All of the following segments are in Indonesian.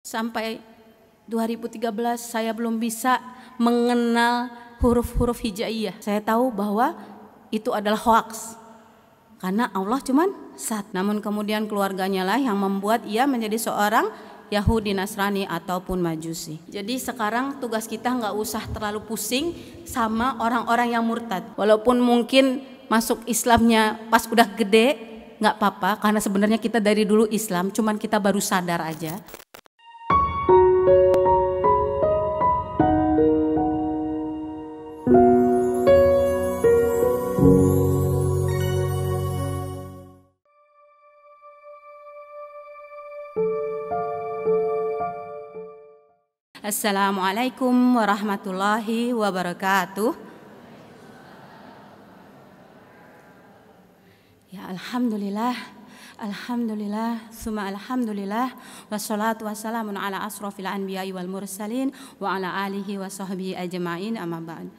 Sampai 2013 saya belum bisa mengenal huruf-huruf hijaiyah. Saya tahu bahwa itu adalah hoaks, karena Allah cuman satu. Namun kemudian keluarganya lah yang membuat ia menjadi seorang Yahudi, Nasrani ataupun Majusi. Jadi sekarang tugas kita nggak usah terlalu pusing sama orang-orang yang murtad. Walaupun mungkin masuk Islamnya pas udah gede, nggak apa-apa, karena sebenarnya kita dari dulu Islam, cuman kita baru sadar aja. Assalamualaikum warahmatullahi wabarakatuh. Ya alhamdulillah, alhamdulillah, summa alhamdulillah, wassalatu wassalamun ala asrofil anbiya'i wal mursalin wa ala alihi wa sahbihi ajma'in, amma ba'd.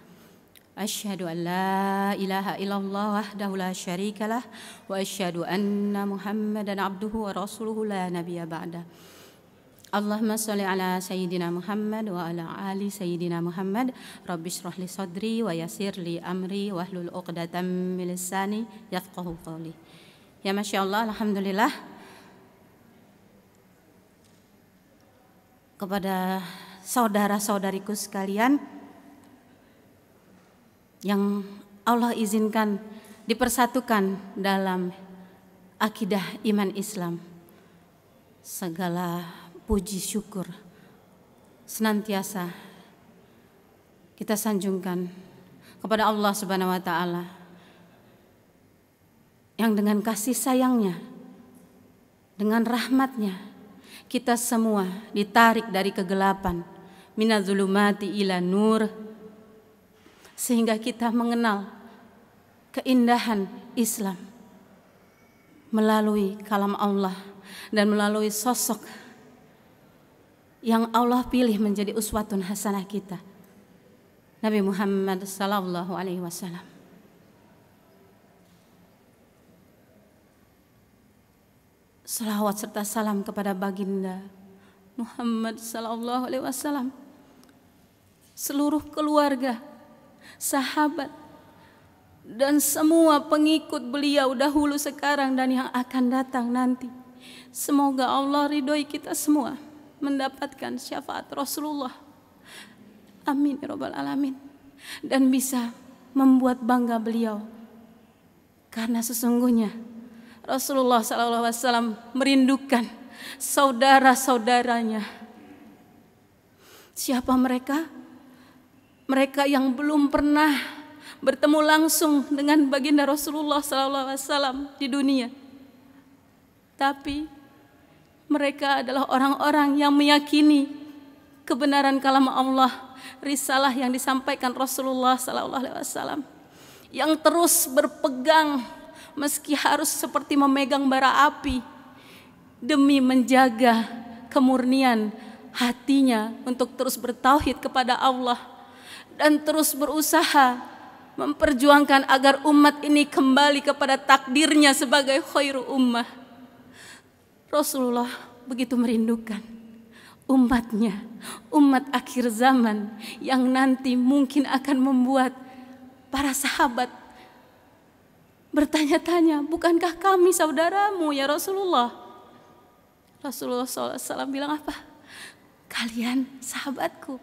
Asyhadu an la ilaha illallah wahdahu la syarikalah wa asyhadu anna Muhammadan abduhu wa rasuluhu la nabiyya ba'da. Allahumma sholli ala sayyidina Muhammad wa ala ali sayyidina Muhammad. Rabbi shrah li sadri wa yassir li amri wahlul 'uqdatam min lisani yafqahu qawli. Ya masyaallah, alhamdulillah. Kepada saudara-saudariku sekalian yang Allah izinkan dipersatukan dalam akidah iman Islam, segala puji syukur senantiasa kita sanjungkan kepada Allah Subhanahu wa taala yang dengan kasih sayangnya, dengan rahmatnya, kita semua ditarik dari kegelapan, minadzulumati ila nur, sehingga kita mengenal keindahan Islam melalui kalam Allah dan melalui sosok yang Allah pilih menjadi uswatun hasanah kita, Nabi Muhammad sallallahu alaihi wasallam. Salawat serta salam kepada baginda Muhammad sallallahu alaihi wasallam, seluruh keluarga, sahabat, dan semua pengikut beliau dahulu, sekarang, dan yang akan datang nanti. Semoga Allah ridhoi kita semua mendapatkan syafaat Rasulullah, amin ya rabbal alamin, dan bisa membuat bangga beliau, karena sesungguhnya Rasulullah SAW merindukan saudara-saudaranya. Siapa mereka? Mereka yang belum pernah bertemu langsung dengan baginda Rasulullah SAW di dunia, tapi mereka adalah orang-orang yang meyakini kebenaran kalam Allah, risalah yang disampaikan Rasulullah SAW, yang terus berpegang meski harus seperti memegang bara api demi menjaga kemurnian hatinya untuk terus bertauhid kepada Allah dan terus berusaha memperjuangkan agar umat ini kembali kepada takdirnya sebagai khairu ummah. Rasulullah begitu merindukan umatnya, umat akhir zaman yang nanti mungkin akan membuat para sahabat bertanya-tanya, bukankah kami saudaramu ya Rasulullah? Rasulullah SAW bilang apa? Kalian sahabatku.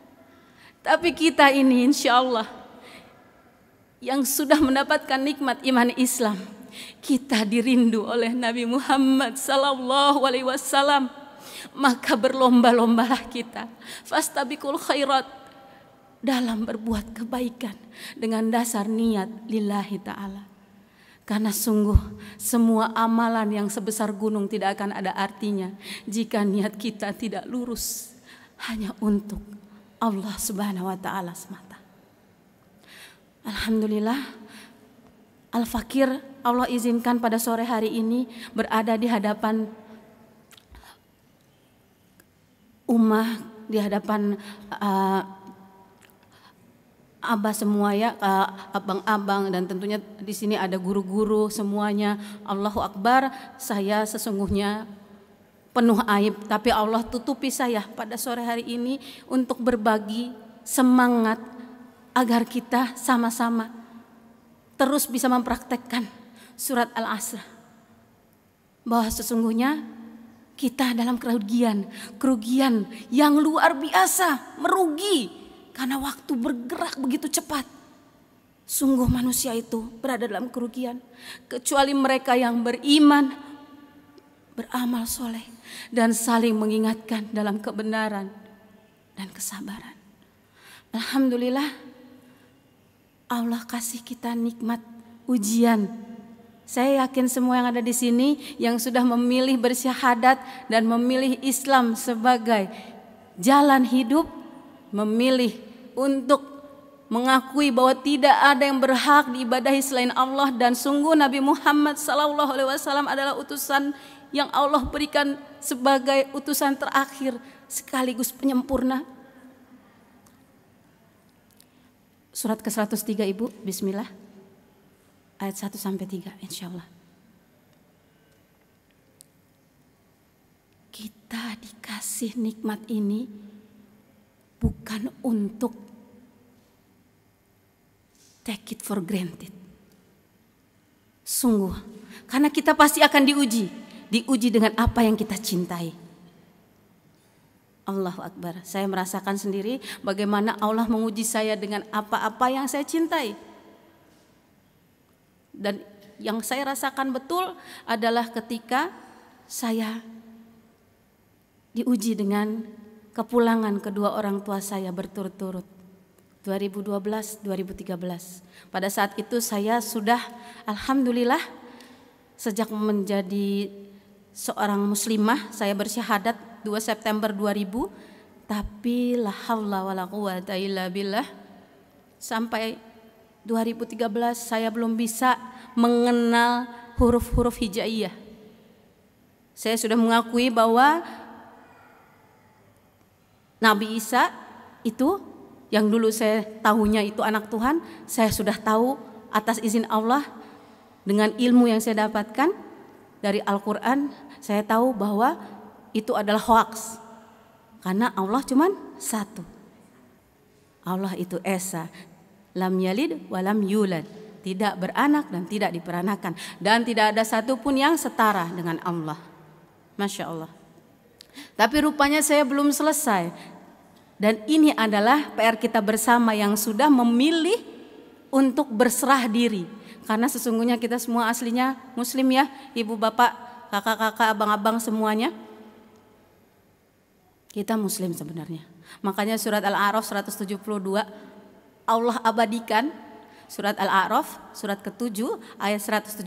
Tapi kita ini insya Allah yang sudah mendapatkan nikmat iman Islam, kita dirindu oleh Nabi Muhammad sallallahu alaihi wasallam, maka berlomba-lombalah kita fastabiqul khairat dalam berbuat kebaikan dengan dasar niat lillahi ta'ala. Karena sungguh semua amalan yang sebesar gunung tidak akan ada artinya jika niat kita tidak lurus hanya untuk Allah Subhanahu wa taala semata. Alhamdulillah, Al-Fakir Allah izinkan pada sore hari ini berada di hadapan ummah, di hadapan abah semua ya, abang-abang, dan tentunya di sini ada guru-guru semuanya. Allahu Akbar. Saya sesungguhnya penuh aib, tapi Allah tutupi saya pada sore hari ini untuk berbagi semangat agar kita sama-sama terus bisa mempraktekkan surat Al-Asr, bahwa sesungguhnya kita dalam kerugian yang luar biasa, merugi karena waktu bergerak begitu cepat. Sungguh manusia itu berada dalam kerugian, kecuali mereka yang beriman, beramal soleh, dan saling mengingatkan dalam kebenaran dan kesabaran. Alhamdulillah, Allah kasih kita nikmat ujian. Saya yakin semua yang ada di sini yang sudah memilih bersyahadat dan memilih Islam sebagai jalan hidup, memilih untuk mengakui bahwa tidak ada yang berhak diibadahi selain Allah, dan sungguh Nabi Muhammad SAW adalah utusan yang Allah berikan sebagai utusan terakhir sekaligus penyempurna. Surat ke-103 Ibu, bismillah, ayat 1-3 insyaallah. Kita dikasih nikmat ini bukan untuk take it for granted. Sungguh, karena kita pasti akan diuji dengan apa yang kita cintai. Allahu Akbar. Saya merasakan sendiri bagaimana Allah menguji saya dengan apa-apa yang saya cintai. Dan yang saya rasakan betul adalah ketika saya diuji dengan kepulangan kedua orang tua saya berturut-turut. 2012-2013. Pada saat itu saya sudah alhamdulillah sejak menjadi seorang muslimah, saya bersyahadat 2 September 2000, tapi la haula wala quwata illa billah, sampai 2013 saya belum bisa mengenal huruf-huruf hijaiyah. Saya sudah mengakui bahwa Nabi Isa itu yang dulu saya tahunya itu anak Tuhan, saya sudah tahu atas izin Allah dengan ilmu yang saya dapatkan dari Al-Quran. Saya tahu bahwa itu adalah hoaks, karena Allah cuma satu. Allah itu Esa, lam yalid walam yulad, tidak beranak dan tidak diperanakan, dan tidak ada satupun yang setara dengan Allah. Masya Allah. Tapi rupanya saya belum selesai. Dan ini adalah PR kita bersama yang sudah memilih untuk berserah diri. Karena sesungguhnya kita semua aslinya muslim ya, ibu bapak, kakak-kakak, abang-abang semuanya. Kita muslim sebenarnya. Makanya surat Al-A'raf 172 Allah abadikan. Surat Al-A'raf surat ke-7 ayat 172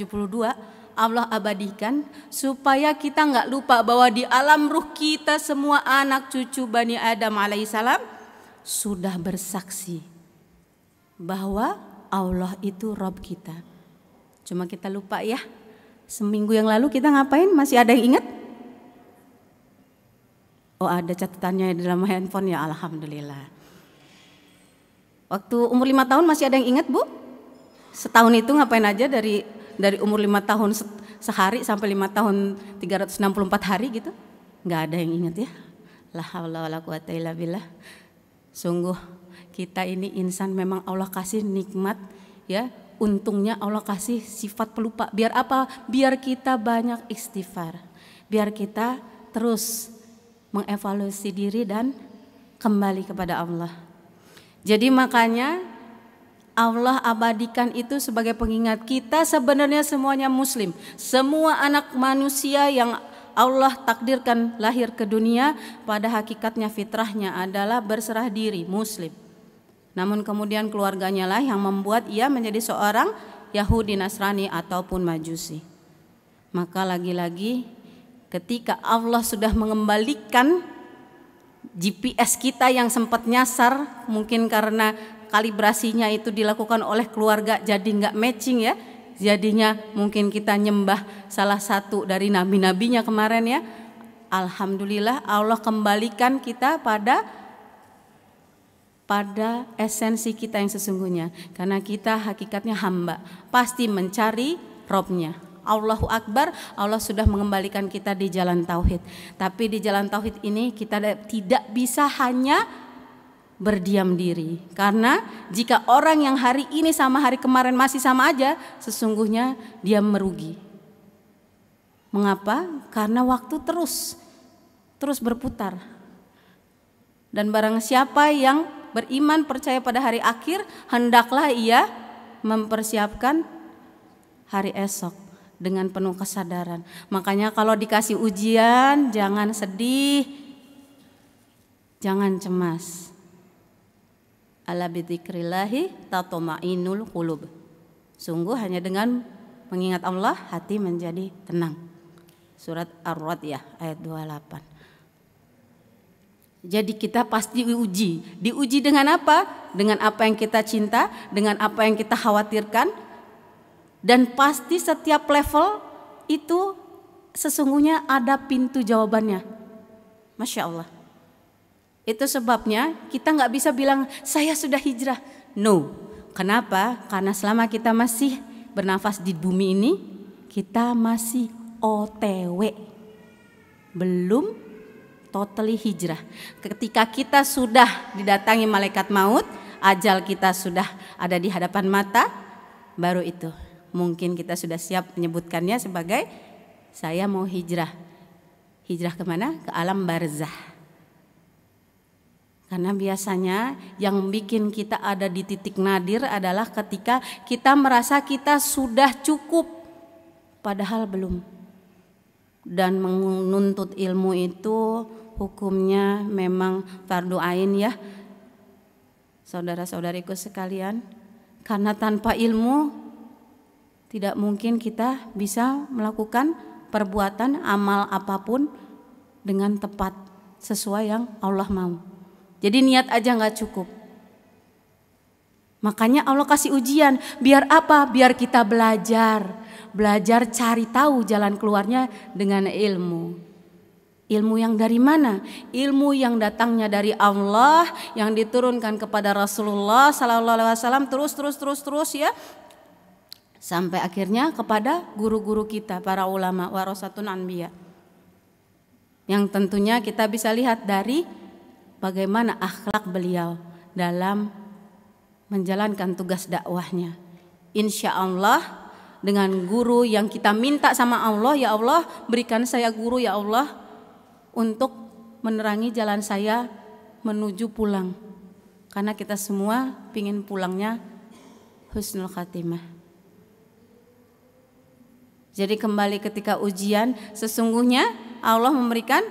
Allah abadikan supaya kita nggak lupa bahwa di alam ruh kita semua anak cucu Bani Adam alaihissalam sudah bersaksi bahwa Allah itu Rabb kita. Cuma kita lupa ya. Seminggu yang lalu kita ngapain? Masih ada yang ingat? Oh, ada catatannya di dalam handphone ya, alhamdulillah. Waktu umur 5 tahun masih ada yang ingat, Bu? Setahun itu ngapain aja dari umur 5 tahun sehari sampai 5 tahun 364 hari gitu? Nggak ada yang ingat ya. La haula wala quwata illa billah. Sungguh kita ini insan memang Allah kasih nikmat ya. Untungnya Allah kasih sifat pelupa. Biar apa? Biar kita banyak istighfar. Biar kita terus mengevaluasi diri dan kembali kepada Allah. Jadi makanya Allah abadikan itu sebagai pengingat kita sebenarnya semuanya muslim. Semua anak manusia yang Allah takdirkan lahir ke dunia pada hakikatnya fitrahnya adalah berserah diri muslim. Namun kemudian keluarganya lah yang membuat ia menjadi seorang Yahudi, Nasrani ataupun Majusi. Maka lagi-lagi ketika Allah sudah mengembalikan GPS kita yang sempat nyasar, mungkin karena kalibrasinya itu dilakukan oleh keluarga jadi nggak matching ya, jadinya mungkin kita nyembah salah satu dari nabi-nabinya kemarin ya. Alhamdulillah Allah kembalikan kita pada esensi kita yang sesungguhnya, karena kita hakikatnya hamba pasti mencari Robnya. Allahu Akbar, Allah sudah mengembalikan kita di jalan tauhid. Tapi di jalan tauhid ini kita tidak bisa hanya berdiam diri. Karena jika orang yang hari ini sama hari kemarin masih sama aja, sesungguhnya dia merugi. Mengapa? Karena waktu terus berputar. Dan barang siapa yang beriman percaya pada hari akhir, hendaklah ia mempersiapkan hari esok dengan penuh kesadaran. Makanya kalau dikasih ujian jangan sedih, jangan cemas. Ala bidzikrillahi tatma'innul qulub. Sungguh hanya dengan mengingat Allah hati menjadi tenang. Surat Ar-Ra'd ya ayat 28. Jadi kita pasti diuji dengan apa? Dengan apa yang kita cinta, dengan apa yang kita khawatirkan. Dan pasti setiap level itu sesungguhnya ada pintu jawabannya. Masya Allah. Itu sebabnya kita gak bisa bilang saya sudah hijrah. No. Kenapa? Karena selama kita masih bernafas di bumi ini, kita masih OTW. Belum totally hijrah. Ketika kita sudah didatangi malaikat maut, ajal kita sudah ada di hadapan mata, baru itu mungkin kita sudah siap menyebutkannya sebagai saya mau hijrah. Hijrah kemana? Ke alam barzah. Karena biasanya yang bikin kita ada di titik nadir adalah ketika kita merasa kita sudah cukup, padahal belum. Dan menuntut ilmu itu hukumnya memang fardu ain ya, saudara-saudariku sekalian. Karena tanpa ilmu tidak mungkin kita bisa melakukan perbuatan amal apapun dengan tepat sesuai yang Allah mau. Jadi niat aja gak cukup. Makanya Allah kasih ujian. Biar apa? Biar kita belajar cari tahu jalan keluarnya dengan ilmu. Ilmu yang dari mana? Ilmu yang datangnya dari Allah, yang diturunkan kepada Rasulullah SAW terus ya, sampai akhirnya kepada guru-guru kita, para ulama warasatun anbiya. Yang tentunya kita bisa lihat dari bagaimana akhlak beliau dalam menjalankan tugas dakwahnya. Insya Allah dengan guru yang kita minta sama Allah, ya Allah berikan saya guru ya Allah untuk menerangi jalan saya menuju pulang. Karena kita semua pingin pulangnya husnul khatimah. Jadi kembali ketika ujian, sesungguhnya Allah memberikan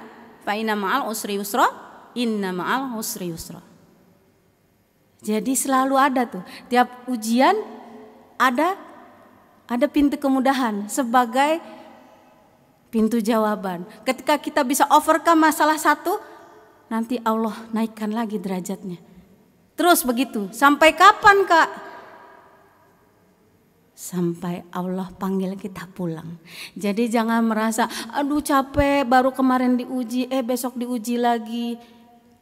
fa inna ma'al usri yusra, inna ma'al usri yusra. Jadi selalu ada tuh, tiap ujian ada pintu kemudahan sebagai pintu jawaban. Ketika kita bisa overcome masalah satu, nanti Allah naikkan lagi derajatnya. Terus begitu, sampai kapan Kak? Sampai Allah panggil kita pulang. Jadi jangan merasa, aduh capek baru kemarin diuji, besok diuji lagi.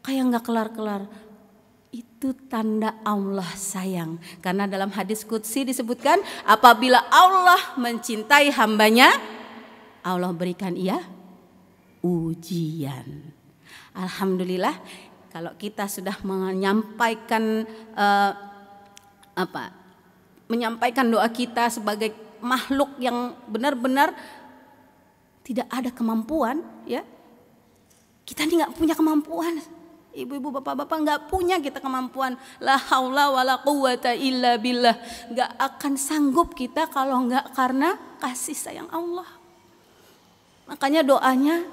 Kayak gak kelar-kelar. Itu tanda Allah sayang. Karena dalam hadis qudsi disebutkan, apabila Allah mencintai hambanya, Allah berikan ia ujian. Alhamdulillah kalau kita sudah menyampaikan menyampaikan doa kita sebagai makhluk yang benar-benar tidak ada kemampuan, ya. Kita ini nggak punya kemampuan. Ibu-ibu, bapak-bapak, nggak punya kita kemampuan. La haula wala quwata illa billah. Nggak akan sanggup kita kalau nggak karena kasih sayang Allah. Makanya doanya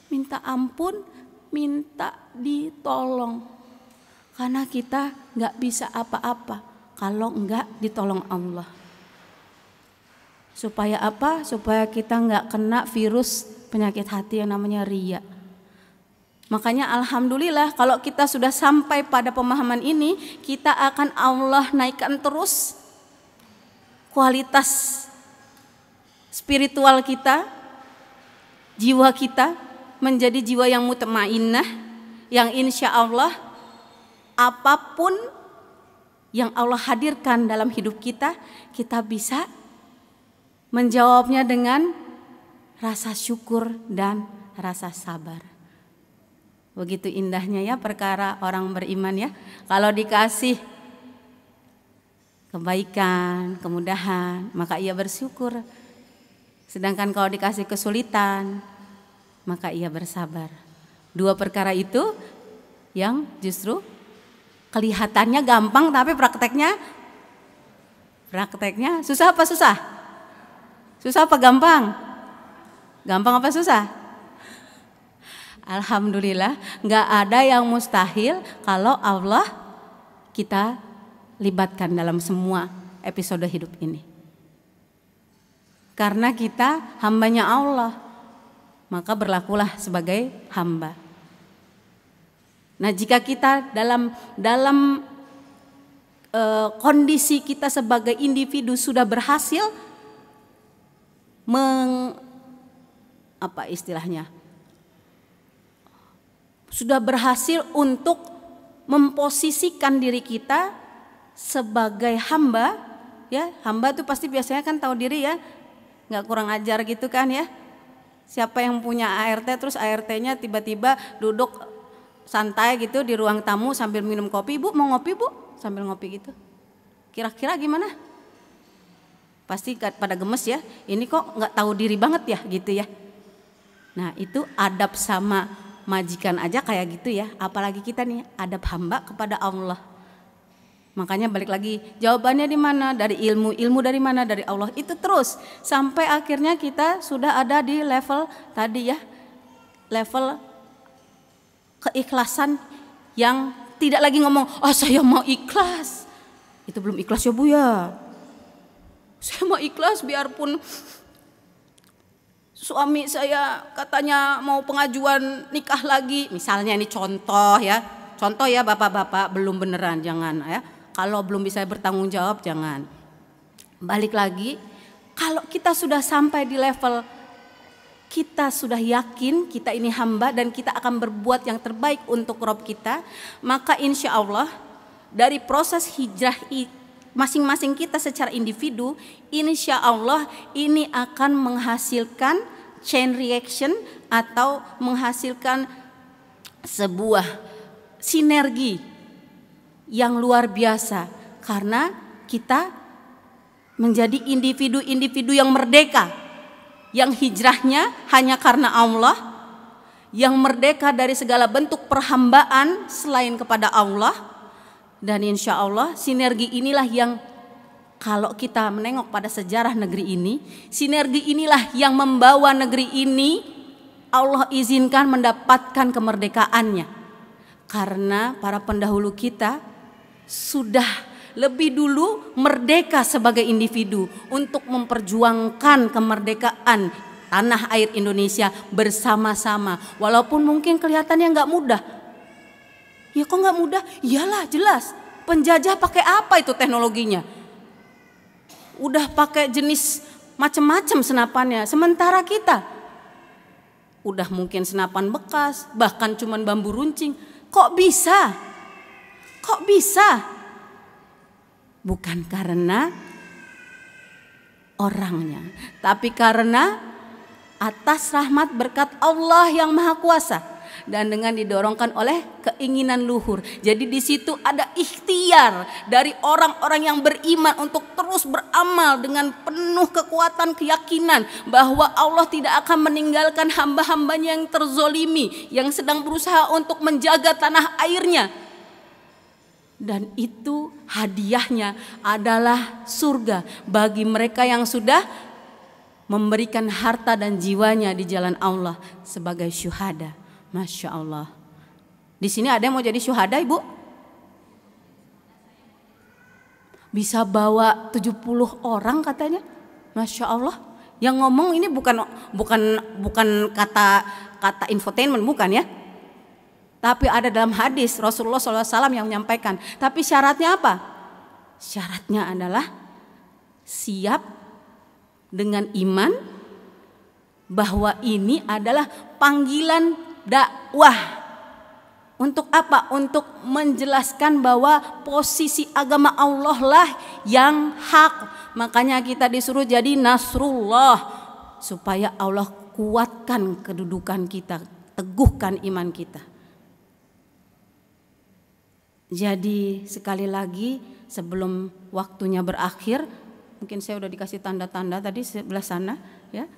minta ampun, minta ditolong. Karena kita nggak bisa apa-apa kalau nggak ditolong Allah. Supaya apa? Supaya kita nggak kena virus penyakit hati yang namanya riya. Makanya alhamdulillah kalau kita sudah sampai pada pemahaman ini, kita akan Allah naikkan terus kualitas spiritual kita, jiwa kita menjadi jiwa yang mutmainnah, yang insya Allah apapun yang Allah hadirkan dalam hidup kita, kita bisa menjawabnya dengan rasa syukur dan rasa sabar. Begitu indahnya ya perkara orang beriman ya. Kalau dikasih kebaikan, kemudahan, maka ia bersyukur. Sedangkan kalau dikasih kesulitan, maka ia bersabar. Dua perkara itu yang justru kelihatannya gampang, tapi prakteknya susah apa susah? Susah apa gampang? Gampang apa susah? Alhamdulillah, nggak ada yang mustahil kalau Allah kita libatkan dalam semua episode hidup ini. Karena kita hambanya Allah, maka berlakulah sebagai hamba. Nah, jika kita dalam kondisi kita sebagai individu sudah berhasil sudah berhasil untuk memposisikan diri kita sebagai hamba, ya hamba itu pasti biasanya kan tahu diri ya, nggak kurang ajar gitu kan ya. Siapa yang punya ART terus ART-nya tiba-tiba duduk santai gitu di ruang tamu sambil minum kopi, Bu mau ngopi Bu, sambil ngopi gitu, kira-kira gimana? Pasti pada gemes ya, ini kok nggak tahu diri banget ya gitu ya. Nah itu adab sama majikan aja kayak gitu ya, apalagi kita nih adab hamba kepada Allah. Makanya balik lagi, jawabannya di mana? Dari ilmu dari mana? Dari Allah. Itu terus sampai akhirnya kita sudah ada di level tadi ya, level keikhlasan yang tidak lagi ngomong, oh saya mau ikhlas. Itu belum ikhlas ya Bu ya. Saya mau ikhlas biarpun suami saya katanya mau pengajuan nikah lagi. Misalnya ini contoh ya bapak-bapak, belum beneran jangan ya. Kalau belum bisa bertanggung jawab jangan. Balik lagi, kalau kita sudah sampai di level kita sudah yakin kita ini hamba dan kita akan berbuat yang terbaik untuk Rob kita, maka insya Allah dari proses hijrah masing-masing kita secara individu, insya Allah ini akan menghasilkan chain reaction atau menghasilkan sebuah sinergi yang luar biasa, karena kita menjadi individu-individu yang merdeka, yang hijrahnya hanya karena Allah, yang merdeka dari segala bentuk perhambaan selain kepada Allah. Dan insya Allah sinergi inilah yang kalau kita menengok pada sejarah negeri ini, sinergi inilah yang membawa negeri ini Allah izinkan mendapatkan kemerdekaannya. Karena para pendahulu kita sudah lebih dulu merdeka sebagai individu untuk memperjuangkan kemerdekaan tanah air Indonesia bersama-sama. Walaupun mungkin kelihatannya nggak mudah. Ya kok nggak mudah? Iyalah jelas. Penjajah pakai apa itu teknologinya? Udah pakai jenis macam-macam senapannya. Sementara kita udah mungkin senapan bekas, bahkan cuman bambu runcing. Kok bisa? Kok bisa? Bukan karena orangnya, tapi karena atas rahmat berkat Allah yang Maha Kuasa. Dan dengan didorongkan oleh keinginan luhur. Jadi di situ ada ikhtiar dari orang-orang yang beriman untuk terus beramal dengan penuh kekuatan keyakinan bahwa Allah tidak akan meninggalkan hamba-hambanya yang terzolimi, yang sedang berusaha untuk menjaga tanah airnya. Dan itu hadiahnya adalah surga bagi mereka yang sudah memberikan harta dan jiwanya di jalan Allah sebagai syuhada. Masya Allah. Di sini ada yang mau jadi syuhada, Ibu? Bisa bawa 70 orang katanya. Masya Allah. Yang ngomong ini bukan kata infotainment, bukan ya. Tapi ada dalam hadis Rasulullah SAW yang menyampaikan. Tapi syaratnya apa? Syaratnya adalah siap dengan iman bahwa ini adalah panggilan dakwah Untuk apa? Untuk menjelaskan bahwa posisi agama Allah lah yang hak. Makanya kita disuruh jadi Nasrullah, supaya Allah kuatkan kedudukan kita, teguhkan iman kita. Jadi sekali lagi sebelum waktunya berakhir, mungkin saya udah dikasih tanda-tanda tadi sebelah sana ya.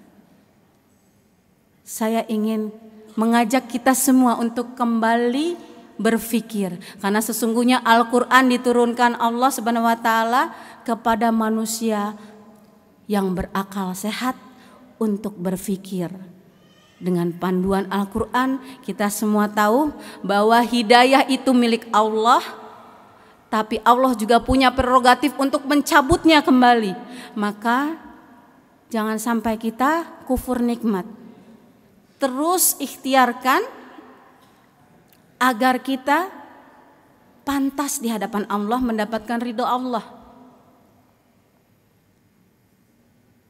Saya ingin mengajak kita semua untuk kembali berpikir, karena sesungguhnya Al-Qur'an diturunkan Allah Subhanahu wa taala kepada manusia yang berakal sehat untuk berpikir. Dengan panduan Al-Qur'an kita semua tahu bahwa hidayah itu milik Allah, tapi Allah juga punya prerogatif untuk mencabutnya kembali. Maka jangan sampai kita kufur nikmat. Terus ikhtiarkan agar kita pantas di hadapan Allah, mendapatkan ridho Allah.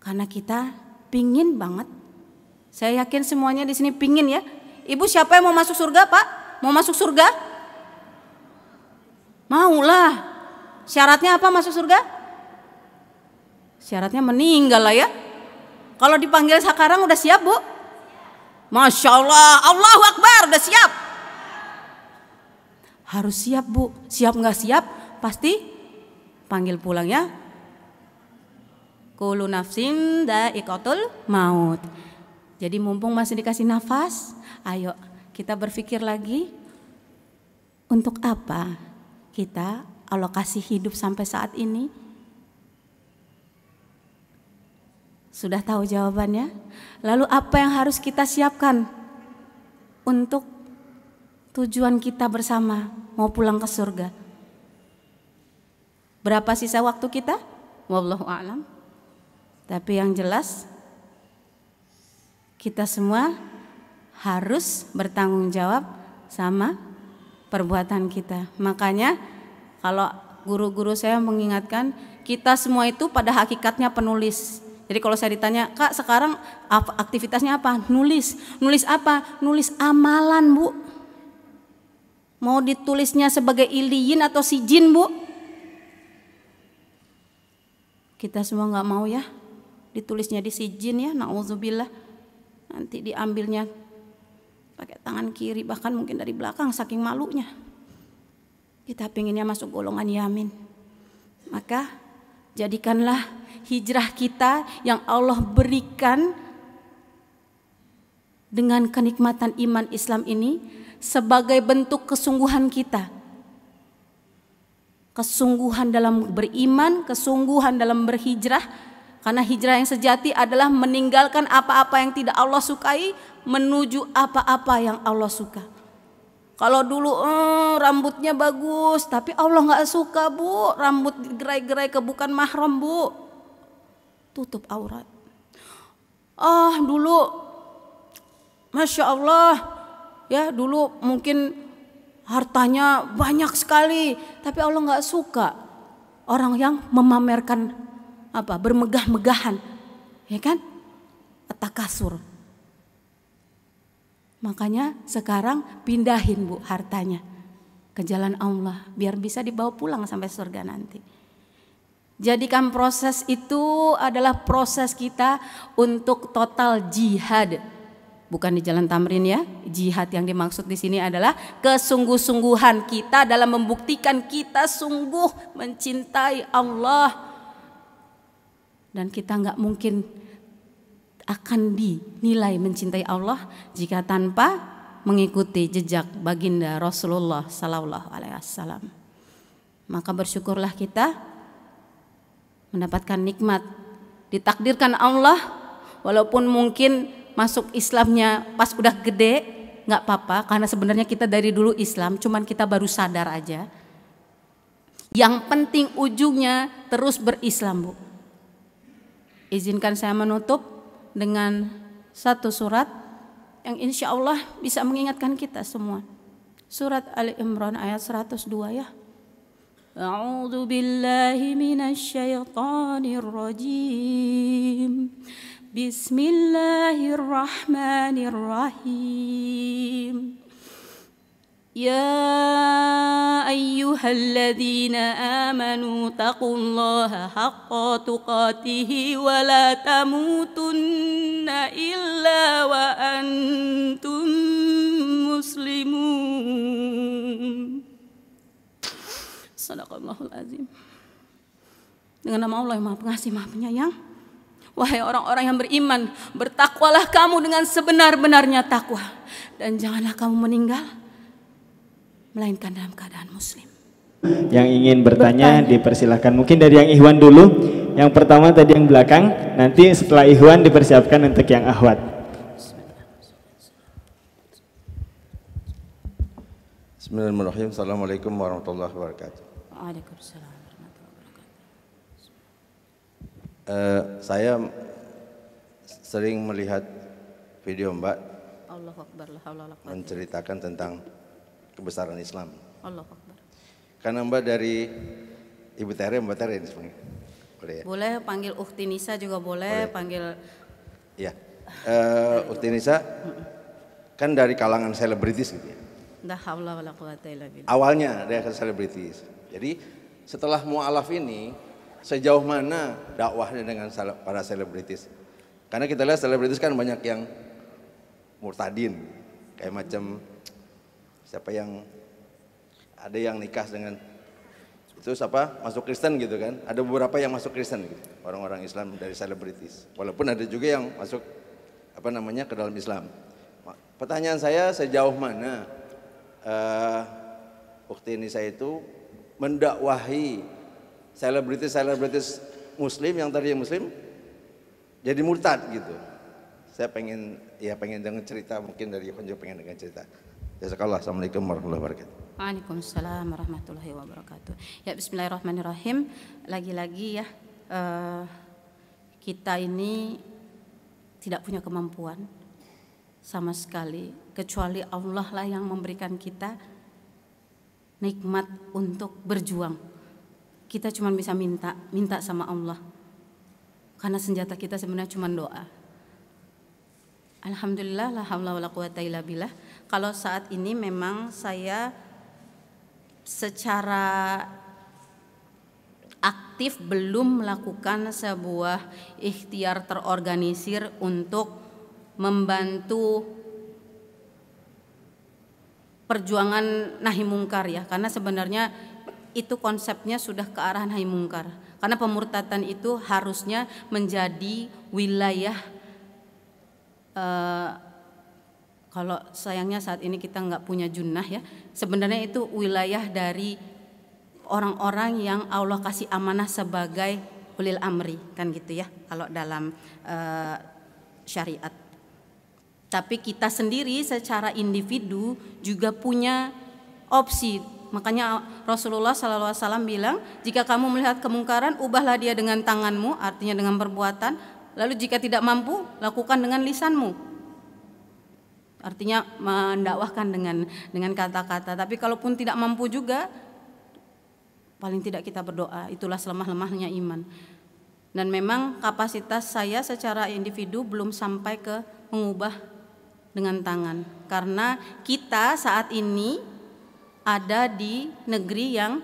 Karena kita pingin banget. Saya yakin semuanya di sini pingin ya. Ibu siapa yang mau masuk surga, Pak? Mau masuk surga? Maulah. Syaratnya apa masuk surga? Syaratnya meninggal lah ya. Kalau dipanggil sekarang udah siap, Bu? Masya Allah, Allahu Akbar, udah siap. Harus siap, Bu. Siap nggak siap pasti panggil pulang ya. Kullu nafsin dha'iqatul maut. Jadi mumpung masih dikasih nafas, ayo kita berpikir lagi, untuk apa kita alokasi hidup sampai saat ini? Sudah tahu jawabannya? Lalu apa yang harus kita siapkan untuk tujuan kita bersama mau pulang ke surga? Berapa sisa waktu kita? Wallahu a'lam. Tapi yang jelas kita semua harus bertanggung jawab sama perbuatan kita. Makanya kalau guru-guru saya mengingatkan, kita semua itu pada hakikatnya penulis. Jadi kalau saya ditanya, Kak sekarang aktivitasnya apa? Nulis. Nulis apa? Nulis amalan, Bu. Mau ditulisnya sebagai iliyin atau sijin, Bu? Kita semua gak mau ya ditulisnya di sijin ya, na'udzubillah. Nanti diambilnya pakai tangan kiri, bahkan mungkin dari belakang saking malunya. Kita pengennya masuk golongan yamin. Maka jadikanlah hijrah kita yang Allah berikan dengan kenikmatan iman Islam ini sebagai bentuk kesungguhan kita. Kesungguhan dalam beriman, kesungguhan dalam berhijrah. Karena hijrah yang sejati adalah meninggalkan apa-apa yang tidak Allah sukai, menuju apa-apa yang Allah suka. Kalau dulu rambutnya bagus, tapi Allah gak suka, Bu. Rambut gerai-gerai ke bukan mahram, Bu. Tutup aurat. Dulu Masya Allah ya, dulu mungkin hartanya banyak sekali, tapi Allah gak suka orang yang memamerkan bermegah-megahan, ya kan? Takasur. Makanya sekarang pindahin, Bu, hartanya ke jalan Allah biar bisa dibawa pulang sampai surga nanti. Jadikan proses itu adalah proses kita untuk total jihad. Bukan di jalan tamrin ya. Jihad yang dimaksud di sini adalah kesungguh-sungguhan kita dalam membuktikan kita sungguh mencintai Allah. Dan kita nggak mungkin akan dinilai mencintai Allah jika tanpa mengikuti jejak baginda Rasulullah Sallallahu Alaihi Wasallam. Maka bersyukurlah kita mendapatkan nikmat, ditakdirkan Allah, walaupun mungkin masuk Islamnya pas udah gede, nggak apa-apa, karena sebenarnya kita dari dulu Islam, cuman kita baru sadar aja. Yang penting ujungnya terus berislam, Bu. Izinkan saya menutup dengan satu surat yang insya Allah bisa mengingatkan kita semua. Surat Ali Imran ayat 102 ya. A'udzu billahi minasy syaithanir rajim. Bismillahirrahmanirrahim. يا أيها الذين آمنوا اتقوا الله حق تقاته ولا تموتن إلا وأنتم مسلمون. Sadaqallahul azim. Dengan nama Allah yang Maha Pengasih, Maha Penyayang. Wahai orang-orang yang beriman, bertakwalah kamu dengan sebenar-benarnya takwa, dan janganlah kamu meninggal melainkan dalam keadaan muslim. Yang ingin bertanya dipersilahkan. Mungkin dari yang Ikhwan dulu. Yang pertama tadi yang belakang. Nanti setelah Ikhwan dipersiapkan untuk yang Akhwat. Bismillahirrahmanirrahim. Assalamualaikum warahmatullahi wabarakatuh. Waalaikumsalam warahmatullahi wabarakatuh. Saya sering melihat video Mbak Allahu Akbar, la haula wala quwwata. menceritakan tentang kebesaran Islam. Allahu Akbar. Karena Mbak dari Ibu Tere, Mbak Tere ini sebenarnya. Boleh ya? Boleh panggil Ukhti Nisa juga boleh, panggil Iya. Ukti Nisa kan dari kalangan selebritis gitu ya. la haula wala quwwata illa billah. Awalnya dari selebritis. Jadi setelah mu'alaf ini sejauh mana dakwahnya dengan para selebritis? Karena kita lihat selebritis kan banyak yang murtadin, kayak macam siapa yang ada yang nikah dengan itu siapa masuk Kristen gitu kan, ada beberapa yang masuk Kristen gitu, orang-orang Islam dari selebritis, walaupun ada juga yang masuk apa namanya ke dalam Islam. Pertanyaan saya, sejauh mana Ukhti Nisa itu mendakwahi selebritis Muslim yang tadi Muslim jadi murtad gitu. Saya pengen dengar cerita, mungkin dari Ikhwan juga pengen dengar cerita. Jazakallah. Assalamualaikum warahmatullahi wabarakatuh. Waalaikumsalam warahmatullahi wabarakatuh. Ya, bismillahirrahmanirrahim. Lagi-lagi ya, kita ini tidak punya kemampuan sama sekali, kecuali Allah lah yang memberikan kita nikmat untuk berjuang. Kita cuma bisa minta sama Allah, karena senjata kita sebenarnya cuma doa. Alhamdulillah, la haula wala quwata illa billah. Kalau saat ini memang saya secara aktif belum melakukan sebuah ikhtiar terorganisir untuk membantu perjuangan nahi mungkar ya, karena sebenarnya itu konsepnya sudah ke arah nahi mungkar. Karena pemurtadan itu harusnya menjadi wilayah, kalau sayangnya saat ini kita nggak punya junnah ya, sebenarnya itu wilayah dari orang-orang yang Allah kasih amanah sebagai ulil amri, kan gitu ya kalau dalam syariat. Tapi kita sendiri secara individu juga punya opsi. Makanya Rasulullah SAW bilang, jika kamu melihat kemungkaran, ubahlah dia dengan tanganmu, artinya dengan perbuatan. Lalu jika tidak mampu, lakukan dengan lisanmu, artinya mendakwahkan dengan kata-kata. Tapi kalaupun tidak mampu juga, paling tidak kita berdoa. Itulah selemah-lemahnya iman. Dan memang kapasitas saya secara individu belum sampai ke mengubah dengan tangan, karena kita saat ini ada di negeri yang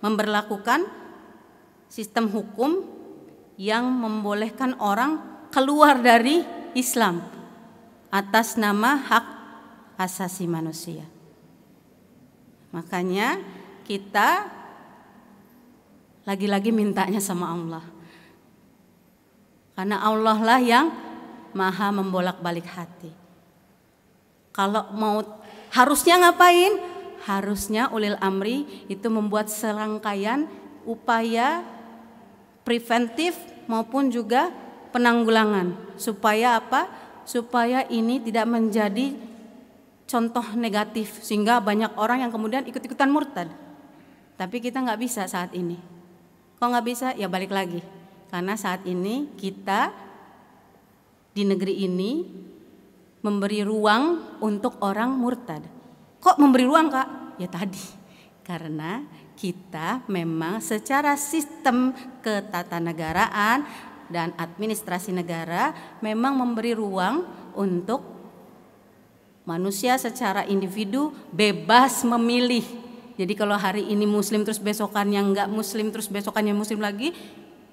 memberlakukan sistem hukum yang membolehkan orang keluar dari Islam atas nama hak asasi manusia. Makanya kita lagi-lagi mintanya sama Allah, karena Allah lah yang maha membolak-balik hati. Kalau mau harusnya ngapain? Harusnya ulil amri itu membuat serangkaian upaya preventif maupun juga penanggulangan, supaya apa? Supaya ini tidak menjadi contoh negatif sehingga banyak orang yang kemudian ikut-ikutan murtad. Tapi kita nggak bisa saat ini. Kok nggak bisa? Ya balik lagi, karena saat ini kita di negeri ini memberi ruang untuk orang murtad. Kok memberi ruang, Kak? Ya tadi, karena kita memang secara sistem ketatanegaraan dan administrasi negara memang memberi ruang untuk Manusia secara individu bebas memilih. Jadi kalau hari ini muslim terus besokannya enggak muslim, terus besokannya muslim lagi,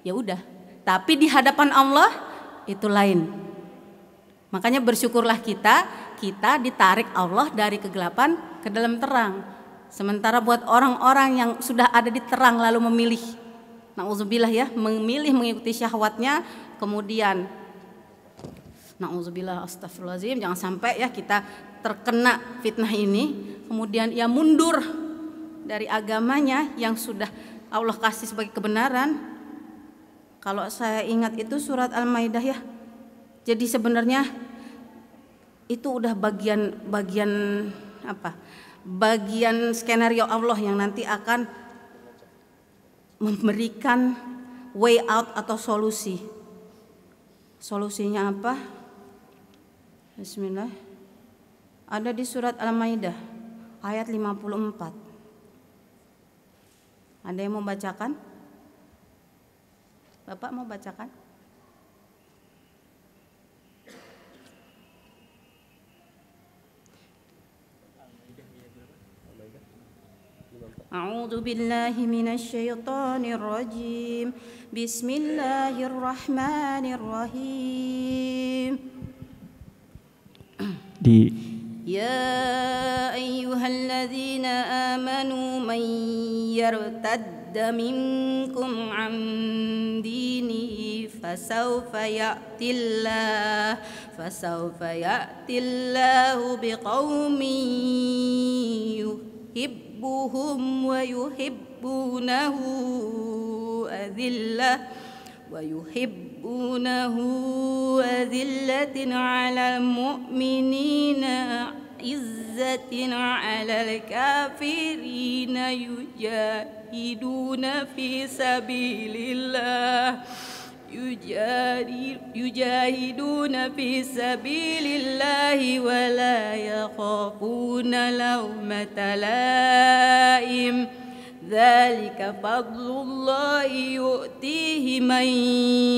ya udah. Tapi di hadapan Allah itu lain. Makanya bersyukurlah kita ditarik Allah dari kegelapan ke dalam terang. Sementara buat orang-orang yang sudah ada di terang lalu memilih, na'udzubillah ya, memilih mengikuti syahwatnya, kemudian na'udzubillah, astagfirullahaladzim, jangan sampai ya kita terkena fitnah ini, kemudian ia mundur dari agamanya yang sudah Allah kasih sebagai kebenaran. Kalau saya ingat itu surat Al-Maidah ya. Jadi sebenarnya itu udah bagian skenario Allah yang nanti akan memberikan way out atau solusi. Solusinya apa? Bismillah. Ada di surat Al-Maidah ayat 54. Ada yang mau bacakan? Bapak mau bacakan? A'udzu billahi minasy syaithanir rajim. Bismillahirrahmanirrahim. Ya ayyuhalladzina amanu man yartadda minkum an dinihi fasawfa ya'tillahu biqaumin yuhibbuhum wa yuhibbunahu azillatin 'alal mu'minina izzatin 'alal kafirina yujahiduna fi sabilillahi wa la yakhafuna lawmata laim. Dzalika fadlullahi yu'tihi man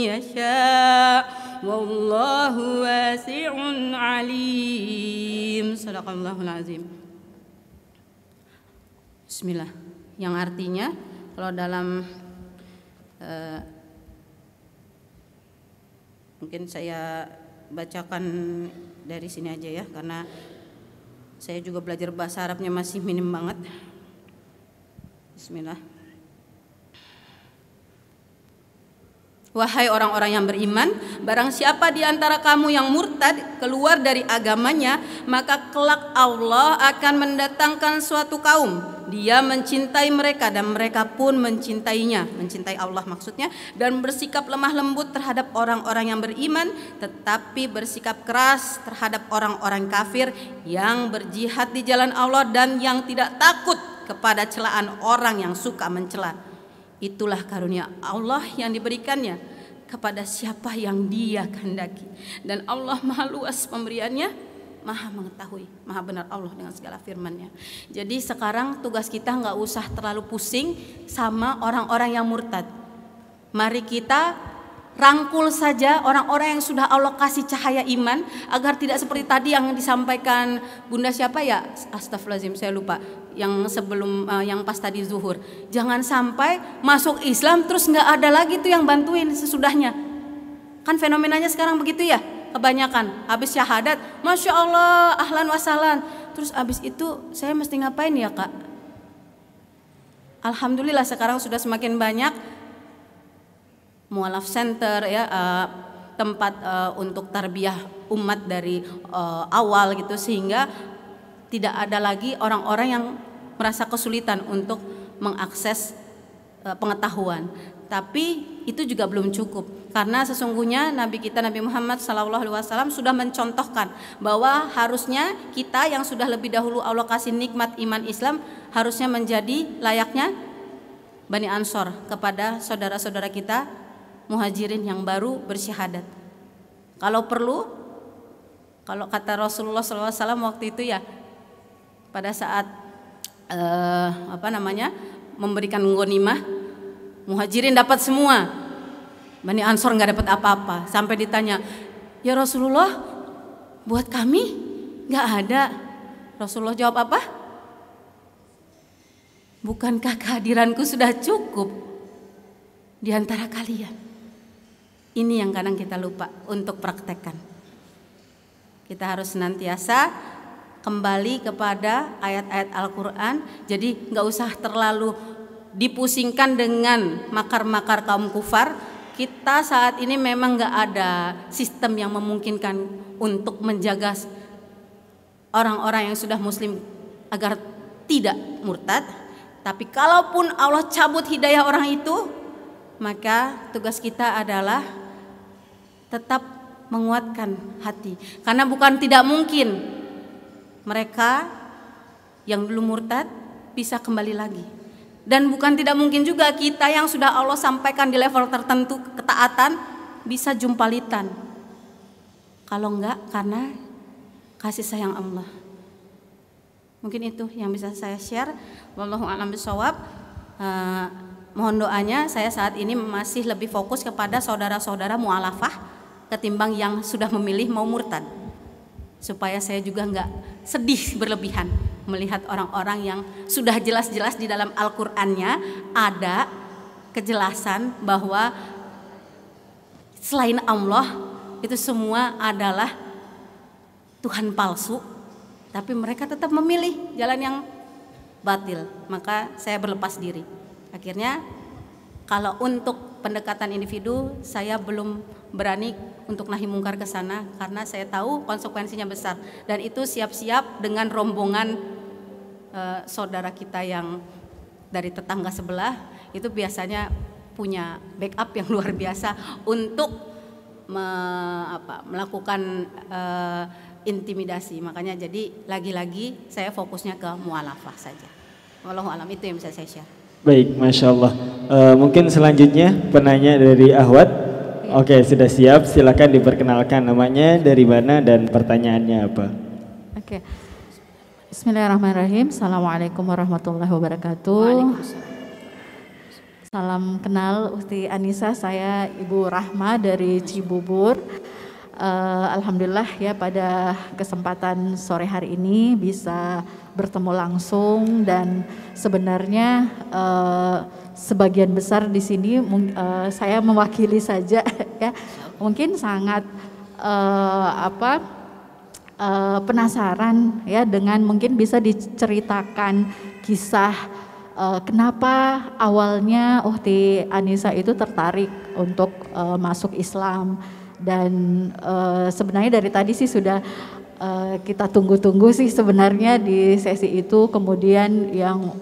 yasha wallahu wasi'un alim. Shadaqallahul azim. Bismillah. Yang artinya kalau dalam mungkin saya bacakan dari sini aja ya, karena saya juga belajar bahasa Arabnya masih minim banget. Bismillah. Wahai orang-orang yang beriman, barang siapa di antara kamu yang murtad keluar dari agamanya, maka kelak Allah akan mendatangkan suatu kaum. Dia mencintai mereka dan mereka pun mencintainya, mencintai Allah maksudnya, dan bersikap lemah lembut terhadap orang-orang yang beriman, tetapi bersikap keras terhadap orang-orang kafir yang berjihad di jalan Allah dan yang tidak takut kepada celaan orang yang suka mencela. Itulah karunia Allah yang diberikannya kepada siapa yang Dia kehendaki, dan Allah Maha luas pemberiannya, Maha mengetahui, Maha benar Allah dengan segala firman-Nya. Jadi sekarang tugas kita nggak usah terlalu pusing sama orang-orang yang murtad. Mari kita rangkul saja orang-orang yang sudah Allah kasih cahaya iman, agar tidak seperti tadi yang disampaikan Bunda siapa ya? Astagfirullahaladzim, saya lupa. Yang sebelum yang pas tadi zuhur, jangan sampai masuk Islam terus nggak ada lagi tuh yang bantuin sesudahnya. Kan fenomenanya sekarang begitu ya, kebanyakan habis syahadat, masya Allah, ahlan wasalan, terus habis itu saya mesti ngapain ya kak? Alhamdulillah sekarang sudah semakin banyak mualaf center ya, tempat untuk tarbiyah umat dari awal gitu, sehingga tidak ada lagi orang-orang yang merasa kesulitan untuk mengakses pengetahuan. Tapi itu juga belum cukup, karena sesungguhnya Nabi kita Nabi Muhammad SAW sudah mencontohkan bahwa harusnya kita yang sudah lebih dahulu Allah kasih nikmat iman Islam harusnya menjadi layaknya Bani Ansor kepada saudara-saudara kita muhajirin yang baru bersyahadat. Kalau perlu, kalau kata Rasulullah SAW waktu itu ya, pada saat memberikan ghanimah, muhajirin dapat semua, Bani Ansor nggak dapat apa-apa. Sampai ditanya, ya Rasulullah, buat kami Nggak ada. Rasulullah jawab apa? Bukankah kehadiranku sudah cukup di antara kalian? Ini yang kadang kita lupa untuk praktekkan. Kita harus senantiasa kembali kepada ayat-ayat Al-Quran. Jadi nggak usah terlalu dipusingkan dengan makar-makar kaum kufar. Kita saat ini memang nggak ada sistem yang memungkinkan untuk menjaga orang-orang yang sudah muslim agar tidak murtad. Tapi kalaupun Allah cabut hidayah orang itu, maka tugas kita adalah tetap menguatkan hati. Karena bukan tidak mungkin mereka yang dulu murtad bisa kembali lagi. Dan bukan tidak mungkin juga kita yang sudah Allah sampaikan di level tertentu ketaatan bisa jumpalitan. Kalau enggak karena kasih sayang Allah. Mungkin itu yang bisa saya share. Wallahu a'lam bishawab. Mohon doanya, saya saat ini masih lebih fokus kepada saudara-saudara mu'alafah ketimbang yang sudah memilih mau murtad. Supaya saya juga enggak sedih berlebihan melihat orang-orang yang sudah jelas-jelas di dalam Al-Qur'annya ada kejelasan bahwa selain Allah itu semua adalah Tuhan palsu, tapi mereka tetap memilih jalan yang batil. Maka saya berlepas diri. Akhirnya kalau untuk pendekatan individu saya belum berani untuk nahi mungkar ke sana karena saya tahu konsekuensinya besar, dan itu siap-siap dengan rombongan saudara kita yang dari tetangga sebelah itu biasanya punya backup yang luar biasa untuk melakukan intimidasi. Makanya jadi lagi-lagi saya fokusnya ke mu'alafah saja. Wallahu alam, itu yang bisa saya share. Baik, Masya Allah. Mungkin selanjutnya penanya dari Ahwat. Oke, sudah siap. Silakan diperkenalkan namanya, dari mana, dan pertanyaannya apa. Oke. Bismillahirrahmanirrahim. Assalamualaikum warahmatullahi wabarakatuh. Salam kenal Ukhti Anissa, saya Ibu Rahma dari Cibubur. Alhamdulillah ya, pada kesempatan sore hari ini bisa bertemu langsung, dan sebenarnya sebagian besar di sini saya mewakili saja ya, mungkin sangat penasaran ya dengan mungkin bisa diceritakan kisah kenapa awalnya Ukhti Anissa itu tertarik untuk masuk Islam. Dan sebenarnya dari tadi sih sudah kita tunggu-tunggu sih sebenarnya di sesi itu, kemudian yang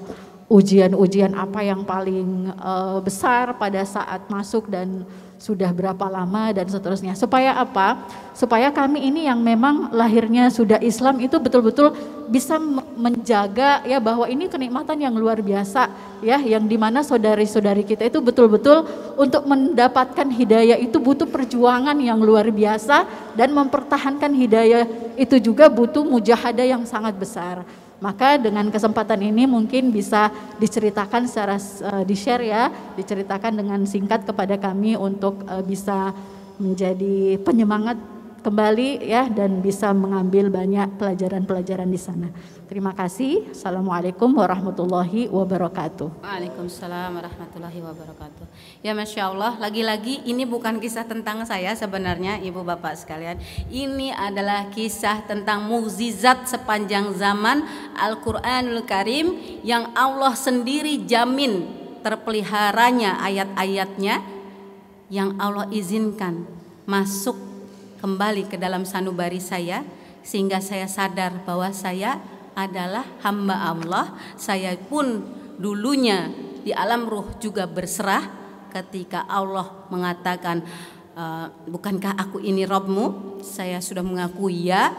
ujian-ujian apa yang paling besar pada saat masuk dan sudah berapa lama dan seterusnya. Supaya apa? Supaya kami ini yang memang lahirnya sudah Islam itu betul-betul bisa menjaga ya bahwa ini kenikmatan yang luar biasa ya, yang dimana saudari-saudari kita itu betul-betul untuk mendapatkan hidayah itu butuh perjuangan yang luar biasa, dan mempertahankan hidayah itu juga butuh mujahadah yang sangat besar. Maka dengan kesempatan ini mungkin bisa diceritakan secara di-share ya, diceritakan dengan singkat kepada kami untuk bisa menjadi penyemangat kembali ya, dan bisa mengambil banyak pelajaran-pelajaran di sana. Terima kasih. Assalamualaikum warahmatullahi wabarakatuh. Waalaikumsalam warahmatullahi wabarakatuh. Ya Masya Allah, lagi-lagi ini bukan kisah tentang saya sebenarnya Ibu Bapak sekalian. Ini adalah kisah tentang mukjizat sepanjang zaman Al-Quranul Karim yang Allah sendiri jamin terpeliharanya ayat-ayatnya, yang Allah izinkan masuk kembali ke dalam sanubari saya, sehingga saya sadar bahwa saya adalah hamba Allah. Saya pun dulunya di alam ruh juga berserah ketika Allah mengatakan bukankah aku ini Robmu? Saya sudah mengakui ya,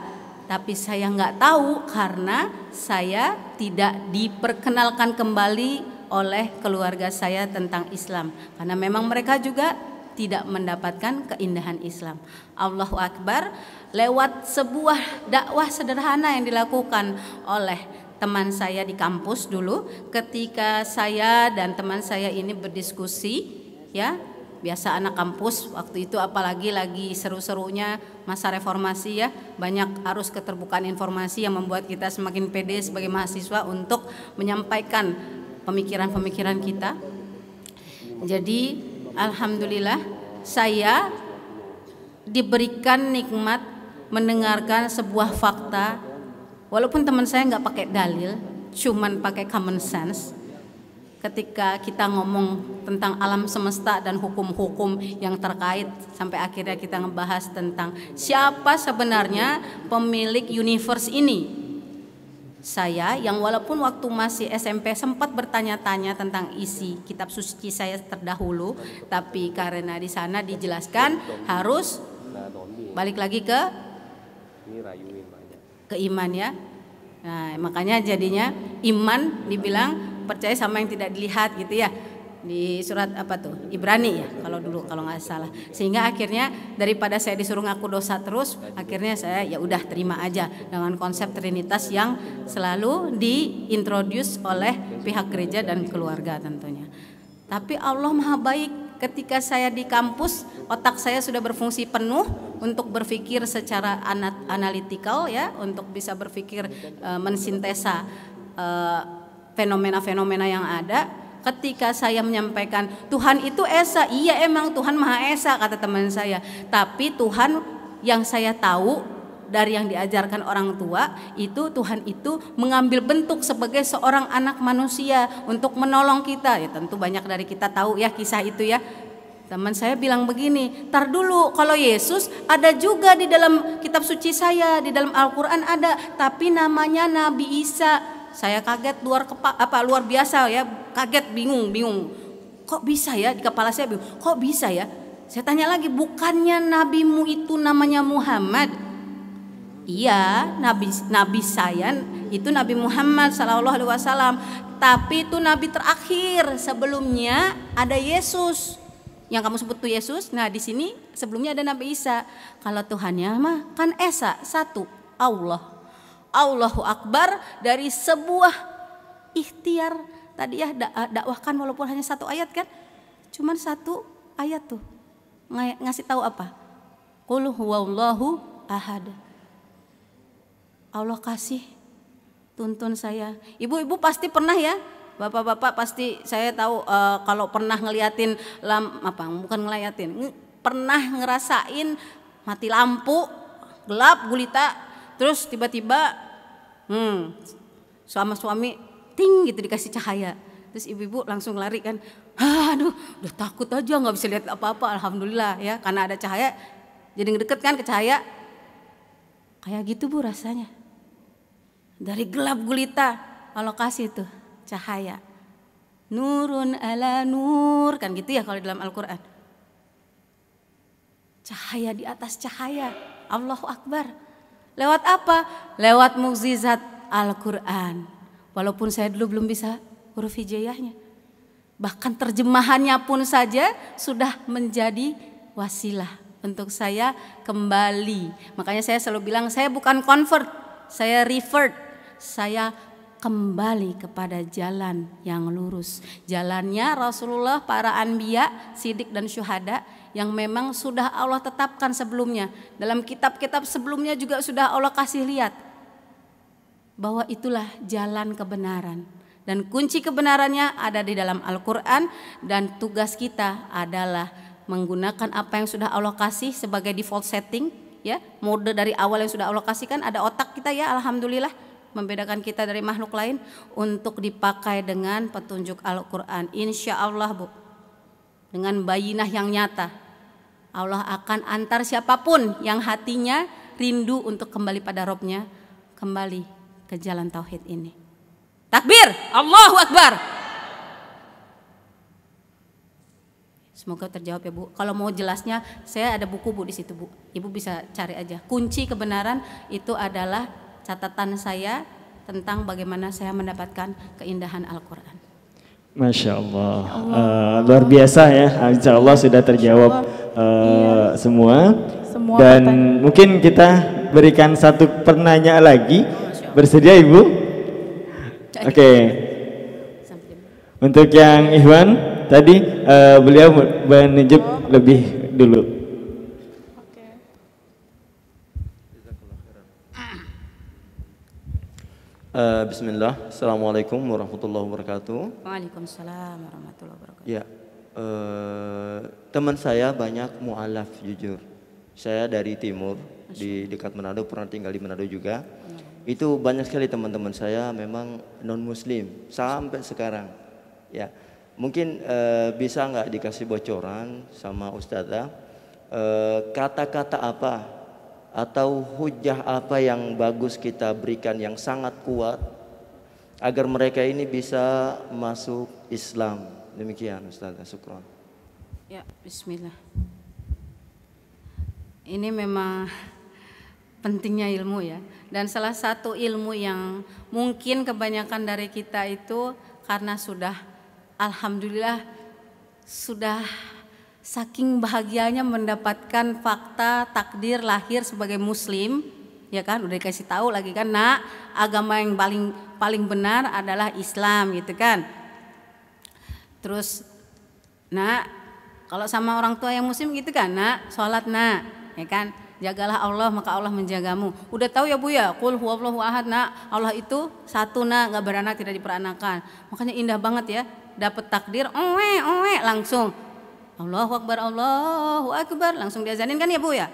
tapi saya nggak tahu karena saya tidak diperkenalkan kembali oleh keluarga saya tentang Islam, karena memang mereka juga tidak mendapatkan keindahan Islam. Allahu Akbar. Lewat sebuah dakwah sederhana yang dilakukan oleh teman saya di kampus dulu, ketika saya dan teman saya ini berdiskusi ya biasa anak kampus waktu itu, apalagi lagi seru-serunya masa reformasi ya, banyak arus keterbukaan informasi yang membuat kita semakin pede sebagai mahasiswa untuk menyampaikan pemikiran-pemikiran kita. Jadi alhamdulillah saya diberikan nikmat mendengarkan sebuah fakta, walaupun teman saya nggak pakai dalil, cuman pakai common sense. Ketika kita ngomong tentang alam semesta dan hukum-hukum yang terkait, sampai akhirnya kita ngebahas tentang siapa sebenarnya pemilik universe ini. Saya yang walaupun waktu masih SMP sempat bertanya-tanya tentang isi kitab suci saya terdahulu, tapi karena di sana dijelaskan harus balik lagi ke iman ya. Nah, makanya jadinya iman dibilang percaya sama yang tidak dilihat gitu ya, di surat apa tuh, Ibrani ya kalau dulu kalau nggak salah. Sehingga akhirnya daripada saya disuruh ngaku dosa terus, akhirnya saya ya udah terima aja dengan konsep Trinitas yang selalu diintroduce oleh pihak gereja dan keluarga tentunya. Tapi Allah Maha Baik, ketika saya di kampus otak saya sudah berfungsi penuh untuk berpikir secara analitikal ya, untuk bisa berpikir mensintesa fenomena-fenomena yang ada. Ketika saya menyampaikan Tuhan itu Esa, iya emang Tuhan Maha Esa kata teman saya, tapi Tuhan yang saya tahu dari yang diajarkan orang tua itu, Tuhan itu mengambil bentuk sebagai seorang anak manusia untuk menolong kita. Ya tentu banyak dari kita tahu ya kisah itu ya. Teman saya bilang begini, tar dulu, kalau Yesus ada juga di dalam kitab suci saya, di dalam Al-Quran ada, tapi namanya Nabi Isa. Saya kaget luar biasa ya, kaget, bingung. Kok bisa ya, di kepala saya bingung, kok bisa ya? Saya tanya lagi, bukannya nabimu itu namanya Muhammad? Iya, nabi saya itu Nabi Muhammad SAW, tapi itu nabi terakhir. Sebelumnya ada Yesus. Yang kamu sebut tuh Yesus. Nah, di sini sebelumnya ada Nabi Isa. Kalau Tuhannya mah kan Esa, satu, Allah. Allahu Akbar dari sebuah ikhtiar tadi ya, dakwahkan walaupun hanya satu ayat kan, cuman satu ayat tuh ngasih tahu apa, qul huwallahu ahad. Allah kasih tuntun saya. Ibu-ibu pasti pernah ya, bapak-bapak pasti saya tahu kalau pernah ngeliatin pernah ngerasain mati lampu gelap gulita, terus tiba-tiba sama suami ting gitu dikasih cahaya, terus ibu-ibu langsung lari kan, aduh udah takut aja nggak bisa lihat apa-apa. Alhamdulillah ya, karena ada cahaya jadi ngedeket kan ke cahaya. Kayak gitu Bu rasanya, dari gelap gulita Allah kasih tuh cahaya, nurun ala nur kan gitu ya kalau di dalam Al-Quran, cahaya di atas cahaya. Allahu Akbar. Lewat apa? Lewat mukjizat Al-Quran. Walaupun saya dulu belum bisa huruf hijaiyahnya, bahkan terjemahannya pun saja sudah menjadi wasilah untuk saya kembali. Makanya saya selalu bilang, saya bukan convert, saya revert. Saya kembali kepada jalan yang lurus. Jalannya Rasulullah, para anbiya, sidik dan syuhada, yang memang sudah Allah tetapkan sebelumnya. Dalam kitab-kitab sebelumnya juga sudah Allah kasih lihat bahwa itulah jalan kebenaran. Dan kunci kebenarannya ada di dalam Al-Quran, dan tugas kita adalah menggunakan apa yang sudah Allah kasih sebagai default setting ya, mode dari awal yang sudah Allah kasihkan. Ada otak kita ya, alhamdulillah, membedakan kita dari makhluk lain, untuk dipakai dengan petunjuk Al-Quran. Insya Allah Bu, dengan bayinah yang nyata, Allah akan antar siapapun yang hatinya rindu untuk kembali pada Robnya, kembali ke jalan tauhid ini. Takbir, Allahu Akbar. Semoga terjawab ya Bu. Kalau mau jelasnya, saya ada buku Bu di situ Bu. Ibu bisa cari aja. Kunci kebenaran itu adalah catatan saya tentang bagaimana saya mendapatkan keindahan Al-Quran. Masya Allah, luar biasa ya. Insya Allah sudah terjawab semua. Dan mungkin kita berikan satu pertanyaan lagi. Bersedia Ibu? Oke. Untuk yang Ikhwan, tadi beliau menunjuk lebih dulu. Bismillah, Assalamualaikum warahmatullahi wabarakatuh. Waalaikumsalam warahmatullahi wabarakatuh. Ya, teman saya banyak mu'alaf jujur. Saya dari timur, di dekat Manado, pernah tinggal di Manado juga. Itu banyak sekali teman-teman saya memang non muslim sampai sekarang. Ya, mungkin bisa nggak dikasih bocoran sama Ustazah, kata-kata apa atau hujah apa yang bagus kita berikan yang sangat kuat agar mereka ini bisa masuk Islam. Demikian Ustazah, syukran. Ya, bismillah. Ini memang pentingnya ilmu ya. Dan salah satu ilmu yang mungkin kebanyakan dari kita itu karena sudah alhamdulillah sudah saking bahagianya mendapatkan fakta takdir lahir sebagai muslim, ya kan, udah dikasih tahu lagi kan, nak, agama yang paling benar adalah Islam gitu kan. Terus nak, kalau sama orang tua yang muslim gitu kan, nak, sholat nak, ya kan, jagalah Allah maka Allah menjagamu. Udah tahu ya Bu ya, qul huwallahu ahad, nak, Allah itu satu nak, nggak beranak, tidak diperanakan. Makanya indah banget ya, dapat takdir, langsung Allahu Akbar, langsung diazanin kan ya Bu ya.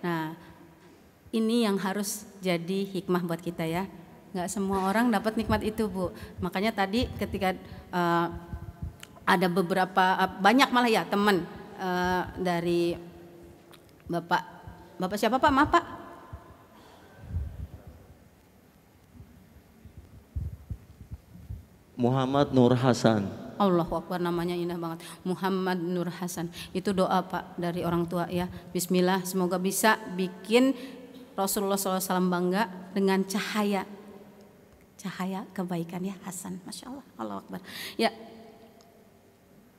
Nah, ini yang harus jadi hikmah buat kita ya. Nggak semua orang dapat nikmat itu Bu. Makanya tadi ketika ada beberapa banyak malah ya teman dari Bapak siapa Pak? Maaf Pak. Muhammad Nur Hasan. Allahu Akbar, namanya indah banget. Muhammad Nur Hasan. Itu doa Pak dari orang tua ya. Bismillah, semoga bisa bikin Rasulullah SAW bangga dengan cahaya kebaikan ya Hasan. Masya Allah. Allahu Akbar. Ya.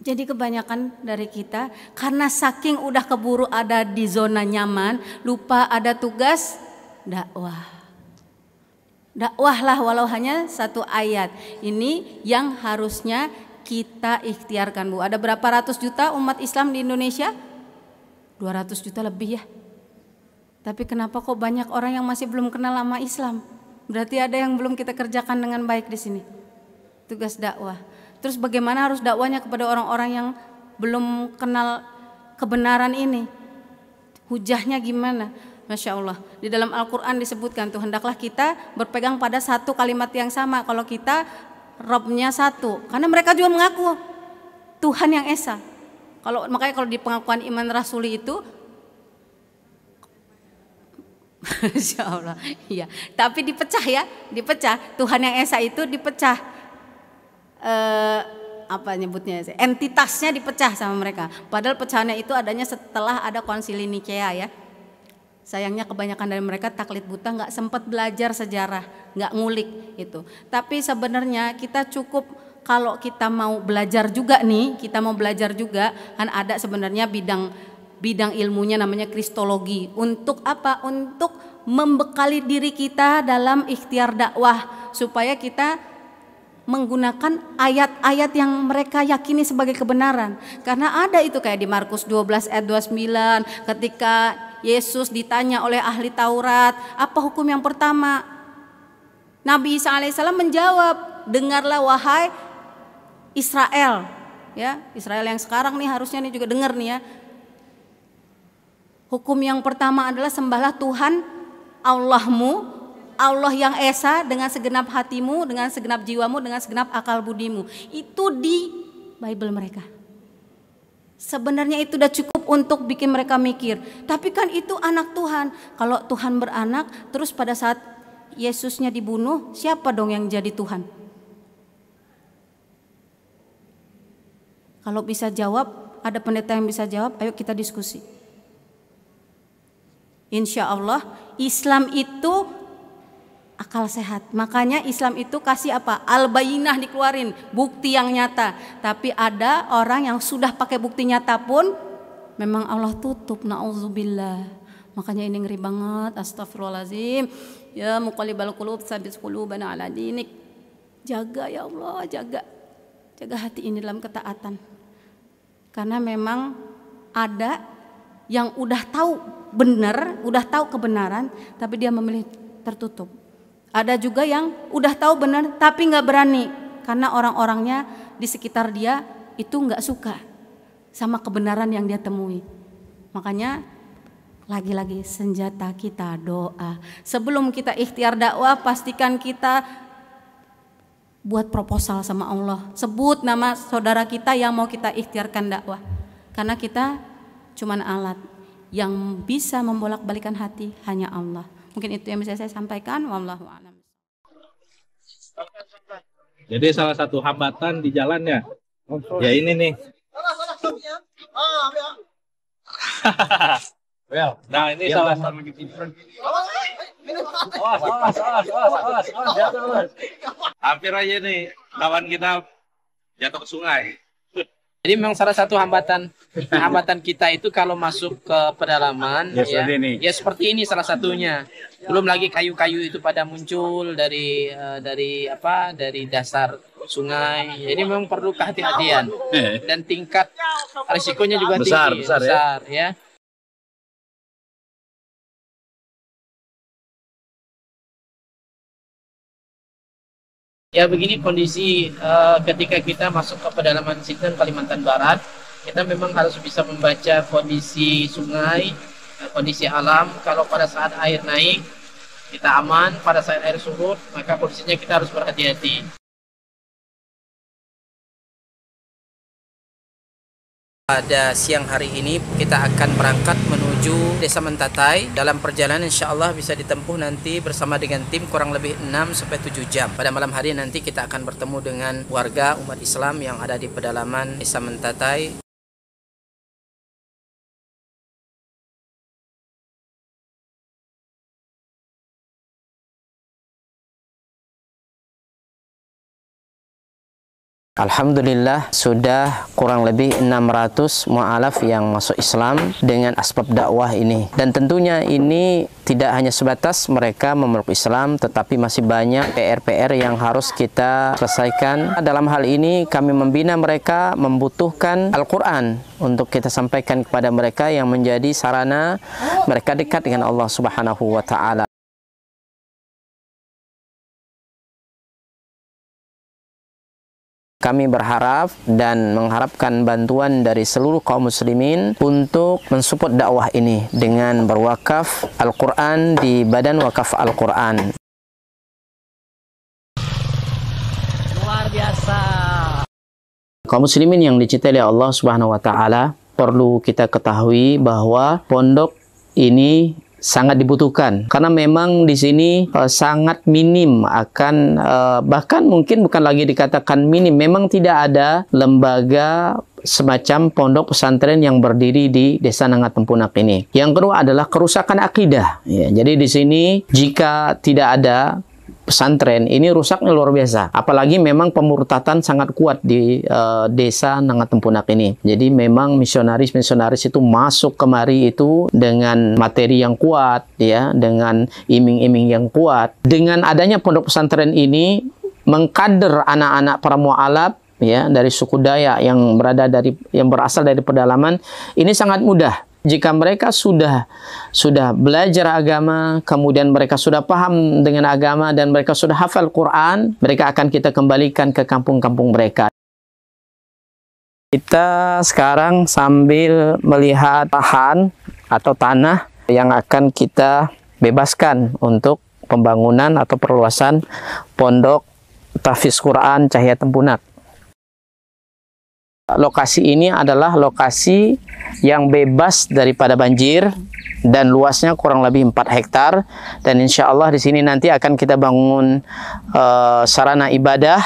Jadi kebanyakan dari kita karena saking udah keburu ada di zona nyaman, lupa ada tugas dakwah. Dakwahlah walau hanya satu ayat. Ini yang harusnya kita ikhtiarkan Bu. Ada berapa ratus juta umat Islam di Indonesia? 200 juta lebih ya. Tapi kenapa kok banyak orang yang masih belum kenal sama Islam? Berarti ada yang belum kita kerjakan dengan baik di sini. Tugas dakwah. Terus bagaimana harus dakwanya kepada orang-orang yang belum kenal kebenaran ini? Hujahnya gimana? Masya Allah. Di dalam Al-Quran disebutkan tuh, hendaklah kita berpegang pada satu kalimat yang sama. Kalau kita Robnya satu, karena mereka juga mengaku Tuhan yang Esa. Makanya kalau di pengakuan iman rasuli itu, Masya Allah, iya. Tapi dipecah ya, dipecah. Tuhan yang Esa itu dipecah. Apa nyebutnya? Entitasnya dipecah sama mereka. Padahal pecahannya itu adanya setelah ada konsili Nikea ya. Sayangnya kebanyakan dari mereka taklid buta, nggak sempat belajar sejarah, nggak ngulik itu. Tapi sebenarnya kita cukup kalau kita mau belajar juga nih, kita mau belajar juga kan ada sebenarnya bidang ilmunya namanya kristologi. Untuk apa? Untuk membekali diri kita dalam ikhtiar dakwah supaya kita menggunakan ayat-ayat yang mereka yakini sebagai kebenaran. Karena ada itu kayak di Markus 12 ayat 29 ketika Yesus ditanya oleh ahli Taurat, apa hukum yang pertama? Nabi Isa alaihissalam menjawab, dengarlah wahai Israel, ya Israel yang sekarang nih harusnya nih juga dengar nih ya. Hukum yang pertama adalah sembahlah Tuhan Allahmu, Allah yang Esa dengan segenap hatimu, dengan segenap jiwamu, dengan segenap akal budimu. Itu di Bible mereka. Sebenarnya itu udah cukup untuk bikin mereka mikir. Tapi kan itu anak Tuhan. Kalau Tuhan beranak, terus pada saat Yesusnya dibunuh, siapa dong yang jadi Tuhan? Kalau bisa jawab, ada pendeta yang bisa jawab, ayo kita diskusi. Insya Allah Islam itu akal sehat. Makanya Islam itu kasih apa? Al-bayinah dikeluarin, bukti yang nyata. Tapi ada orang yang sudah pakai bukti nyata pun memang Allah tutup, na'udzubillah. Makanya ini ngeri banget, astagfirullahaladzim. Ya muqallibal qulub tsabbit qulubana ala dinik. Jaga ya Allah, jaga hati ini dalam ketaatan. Karena memang ada yang udah tahu benar, udah tahu kebenaran, tapi dia memilih tertutup. Ada juga yang udah tahu benar tapi nggak berani karena orang-orangnya di sekitar dia itu nggak suka sama kebenaran yang dia temui. Makanya lagi-lagi senjata kita doa. Sebelum kita ikhtiar dakwah, pastikan kita buat proposal sama Allah. Sebut nama saudara kita yang mau kita ikhtiarkan dakwah. Karena kita cuman alat, yang bisa membolak-balikan hati hanya Allah. Mungkin itu yang bisa saya sampaikan. Wallahu a'lam. Jadi salah satu hambatan di jalannya, ya ini nih. Nah ini salah satu. Hampir aja nih kawan kita jatuh ke sungai. Jadi memang salah satu hambatan kita itu kalau masuk ke pedalaman ya seperti ini salah satunya. Belum lagi kayu-kayu itu pada muncul dari dasar sungai. Jadi memang perlu kehati-hatian dan tingkat risikonya juga tinggi, besar ya. Ya begini kondisi ketika kita masuk ke pedalaman Sintang, Kalimantan Barat, kita memang harus bisa membaca kondisi sungai, kondisi alam. Kalau pada saat air naik, kita aman. Pada saat air surut, maka kondisinya kita harus berhati-hati. Pada siang hari ini kita akan berangkat menuju Desa Mentatai. Dalam perjalanan insya Allah bisa ditempuh nanti bersama dengan tim kurang lebih 6-7 jam. Pada malam hari nanti kita akan bertemu dengan warga umat Islam yang ada di pedalaman Desa Mentatai. Alhamdulillah sudah kurang lebih 600 mu'alaf yang masuk Islam dengan asbab dakwah ini. Dan tentunya ini tidak hanya sebatas mereka memeluk Islam, tetapi masih banyak PR-PR yang harus kita selesaikan. Dalam hal ini kami membina mereka membutuhkan Al-Quran untuk kita sampaikan kepada mereka yang menjadi sarana mereka dekat dengan Allah Subhanahu wa Ta'ala. Kami berharap dan mengharapkan bantuan dari seluruh kaum muslimin untuk mensupport dakwah ini dengan berwakaf Al-Quran di Badan Wakaf Al-Quran. Luar biasa. Kaum muslimin yang dicintai oleh Allah Subhanahu wa Ta'ala, perlu kita ketahui bahwa pondok ini sangat dibutuhkan karena memang di sini sangat minim akan bahkan mungkin bukan lagi dikatakan minim, memang tidak ada lembaga semacam pondok pesantren yang berdiri di Desa Nangatempunak ini. Yang kedua adalah kerusakan akidah. Ya, jadi di sini jika tidak ada pesantren ini rusaknya luar biasa. Apalagi memang pemurtatan sangat kuat di Desa Nangatempunak ini. Jadi memang misionaris itu masuk kemari itu dengan materi yang kuat, ya, dengan iming-iming yang kuat. Dengan adanya pondok pesantren ini mengkader anak-anak para mu'alaf, ya, dari suku Dayak yang berasal dari pedalaman ini sangat mudah. Jika mereka sudah belajar agama, kemudian mereka sudah paham dengan agama dan mereka sudah hafal Quran, mereka akan kita kembalikan ke kampung-kampung mereka. Kita sekarang sambil melihat lahan atau tanah yang akan kita bebaskan untuk pembangunan atau perluasan pondok tahfiz Quran Cahaya Tempunak. Lokasi ini adalah lokasi yang bebas daripada banjir dan luasnya kurang lebih 4 hektar, dan insya Allah di sini nanti akan kita bangun sarana ibadah,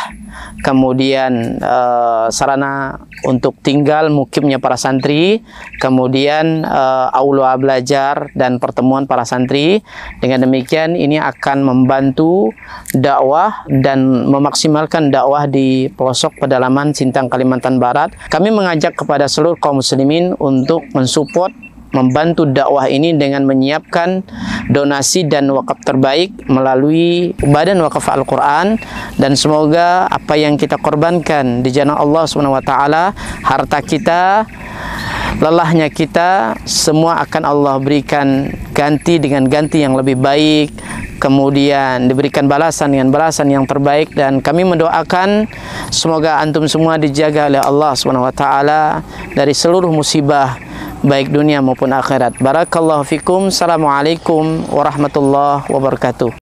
kemudian sarana untuk tinggal mukimnya para santri, kemudian aula belajar dan pertemuan para santri. Dengan demikian ini akan membantu dakwah dan memaksimalkan dakwah di pelosok pedalaman Sintang Kalimantan Barat. Kami mengajak kepada seluruh kaum muslimin untuk mensupport membantu dakwah ini dengan menyiapkan donasi dan wakaf terbaik melalui Badan Wakaf Al-Quran, dan semoga apa yang kita korbankan di jalan Allah SWT, harta kita, lelahnya kita, semua akan Allah berikan ganti dengan ganti yang lebih baik, kemudian diberikan balasan dengan balasan yang terbaik. Dan kami mendoakan semoga antum semua dijaga oleh Allah SWT dari seluruh musibah baik dunia maupun akhirat. Barakallahu fikum. Assalamualaikum warahmatullahi wabarakatuh.